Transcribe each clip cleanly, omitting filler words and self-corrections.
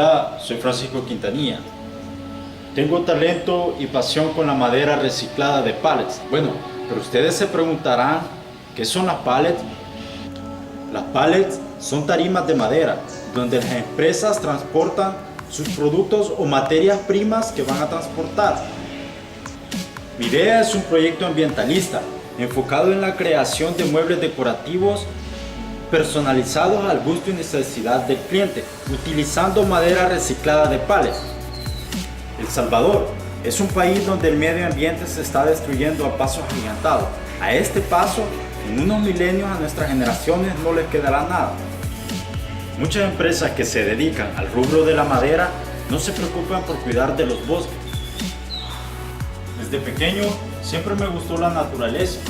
Hola, soy Francisco Quintanilla. Tengo talento y pasión con la madera reciclada de pallets. Bueno, pero ustedes se preguntarán, ¿qué son las pallets? Las pallets son tarimas de madera, donde las empresas transportan sus productos o materias primas que van a transportar. Mi idea es un proyecto ambientalista, enfocado en la creación de muebles decorativos personalizados al gusto y necesidad del cliente, utilizando madera reciclada de pallets. El Salvador es un país donde el medio ambiente se está destruyendo a pasos agigantados. A este paso, en unos milenios a nuestras generaciones no les quedará nada. Muchas empresas que se dedican al rubro de la madera no se preocupan por cuidar de los bosques. Desde pequeño siempre me gustó la naturaleza.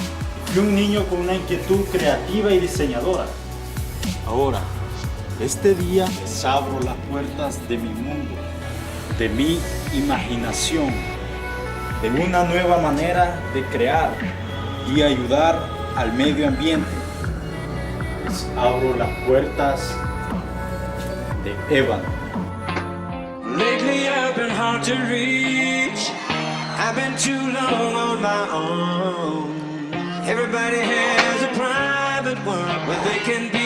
Fui un niño con una inquietud creativa y diseñadora. Ahora, este día les abro las puertas de mi mundo, de mi imaginación, de una nueva manera de crear y ayudar al medio ambiente. Les abro las puertas de ébano. Lately I've been hard to reach. I've been too long on my own. Everybody has a private world where they can be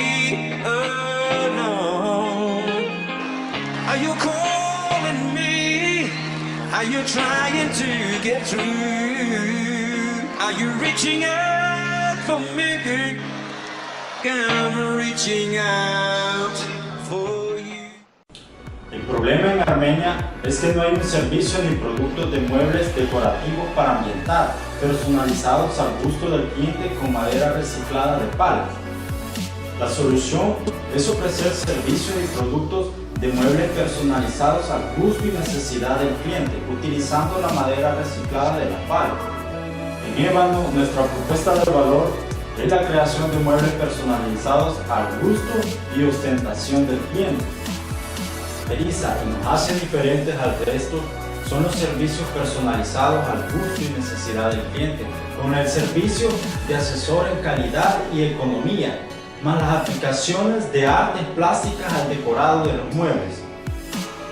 alone. Are you calling me? Are you trying to get through? Are you reaching out for me? I'm reaching out for you. El problema en Armenia es que no hay un servicio ni productos de muebles decorativos para ambientar, personalizados al gusto del cliente con madera reciclada de pallets. La solución es ofrecer servicios y productos de muebles personalizados al gusto y necesidad del cliente, utilizando la madera reciclada de las pallets. En ébano, nuestra propuesta de valor es la creación de muebles personalizados al gusto y ostentación del cliente. Caracteriza y nos hace diferentes al resto son los servicios personalizados al gusto y necesidad del cliente, con el servicio de asesor en calidad y economía, más las aplicaciones de artes plásticas al decorado de los muebles.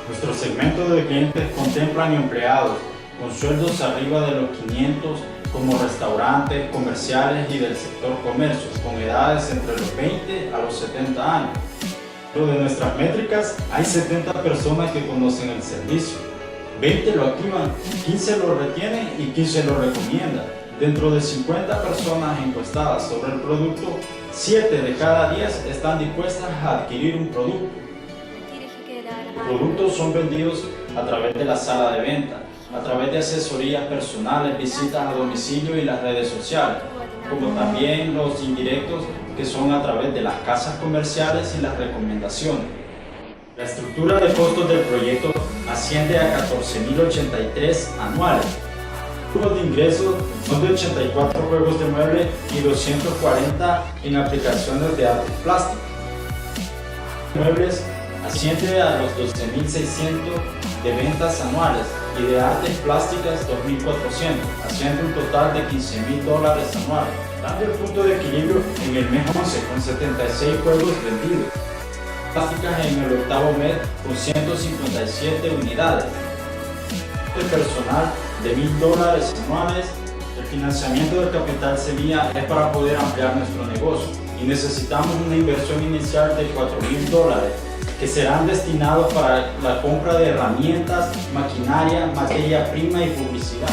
Nuestro segmento de clientes contemplan empleados con sueldos arriba de los 500, como restaurantes, comerciales y del sector comercio, con edades entre los 20 a los 70 años. Dentro de nuestras métricas hay 70 personas que conocen el servicio, 20 lo activan, 15 lo retienen y 15 lo recomiendan. Dentro de 50 personas encuestadas sobre el producto, 7 de cada 10 están dispuestas a adquirir un producto. Los productos son vendidos a través de la sala de venta, a través de asesorías personales, visitas a domicilio y las redes sociales, como también los indirectos que son a través de las casas comerciales y las recomendaciones. La estructura de costos del proyecto asciende a 14.083 anuales. Los flujos de ingresos son de 84 juegos de mueble y 240 en aplicaciones de artes plásticas. Muebles asciende a los 12.600 de ventas anuales y de artes plásticas 2.400, haciendo un total de $15.000 anuales, dando el punto de equilibrio en el mes 11 con 76 juegos vendidos, plásticas en el octavo mes con 157 unidades, el personal de $1.000 anuales. El financiamiento del capital semilla es para poder ampliar nuestro negocio y necesitamos una inversión inicial de $4.000 que serán destinados para la compra de herramientas, maquinaria, materia prima y publicidad.